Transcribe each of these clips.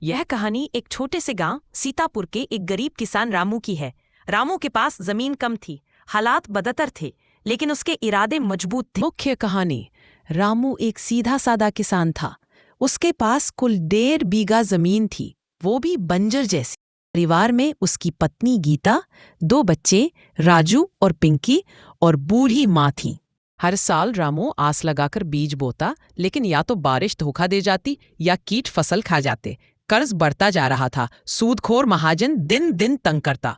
यह कहानी एक छोटे से गांव सीतापुर के एक गरीब किसान रामू की है। रामू के पास जमीन कम थी, हालात बदतर थे, लेकिन उसके इरादे मजबूत थे। मुख्य कहानी। रामू एक सीधा सादा किसान था। उसके पास कुल 1.5 बीघा जमीन थी, वो भी बंजर जैसी। परिवार में उसकी पत्नी गीता, 2 बच्चे राजू और पिंकी और बूढ़ी माँ थी। हर साल रामू आस लगाकर बीज बोता, लेकिन या तो बारिश धोखा दे जाती या कीट फसल खा जाते। कर्ज बढ़ता जा रहा था, सूदखोर महाजन दिन दिन तंग करता।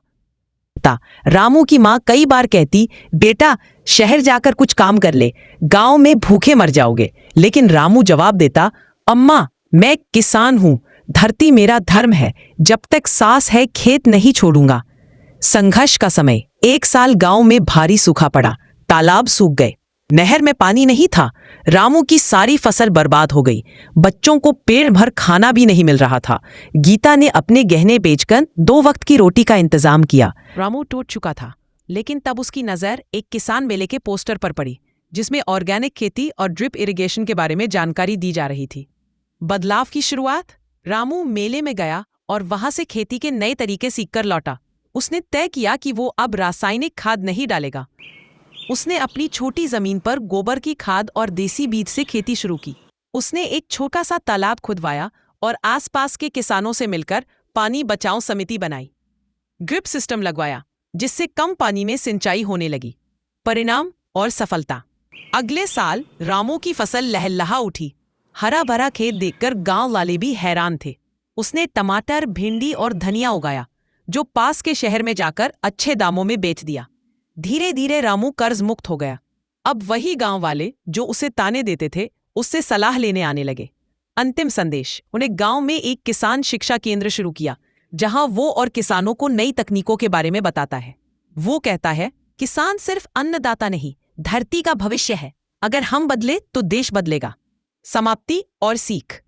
रामू की माँ कई बार कहती, बेटा शहर जाकर कुछ काम कर ले, गांव में भूखे मर जाओगे। लेकिन रामू जवाब देता, अम्मा मैं किसान हूं, धरती मेरा धर्म है, जब तक सांस है खेत नहीं छोड़ूंगा। संघर्ष का समय। एक साल गांव में भारी सूखा पड़ा, तालाब सूख गए, नहर में पानी नहीं था। रामू की सारी फसल बर्बाद हो गई, बच्चों को पेट भर खाना भी नहीं मिल रहा था। गीता ने अपने गहने बेचकर 2 वक्त की रोटी का इंतजाम किया। रामू टूट चुका था, लेकिन तब उसकी नजर एक किसान मेले के पोस्टर पर पड़ी, जिसमें ऑर्गेनिक खेती और ड्रिप इरिगेशन के बारे में जानकारी दी जा रही थी। बदलाव की शुरुआत। रामू मेले में गया और वहां से खेती के नए तरीके सीखकर लौटा। उसने तय किया कि वो अब रासायनिक खाद नहीं डालेगा। उसने अपनी छोटी जमीन पर गोबर की खाद और देसी बीज से खेती शुरू की। उसने एक छोटा सा तालाब खुदवाया और आसपास के किसानों से मिलकर पानी बचाओ समिति बनाई। ड्रिप सिस्टम लगवाया, जिससे कम पानी में सिंचाई होने लगी। परिणाम और सफलता। अगले साल रामू की फसल लहलहा उठी। हरा भरा खेत देखकर गांव वाले भी हैरान थे। उसने टमाटर, भिंडी और धनिया उगाया, जो पास के शहर में जाकर अच्छे दामों में बेच दिया। धीरे धीरे रामू कर्ज मुक्त हो गया। अब वही गांव वाले जो उसे ताने देते थे, उससे सलाह लेने आने लगे। अंतिम संदेश। उन्हें गांव में एक किसान शिक्षा केंद्र शुरू किया, जहां वो और किसानों को नई तकनीकों के बारे में बताता है। वो कहता है, किसान सिर्फ अन्नदाता नहीं, धरती का भविष्य है। अगर हम बदले तो देश बदलेगा। समाप्ति और सीख।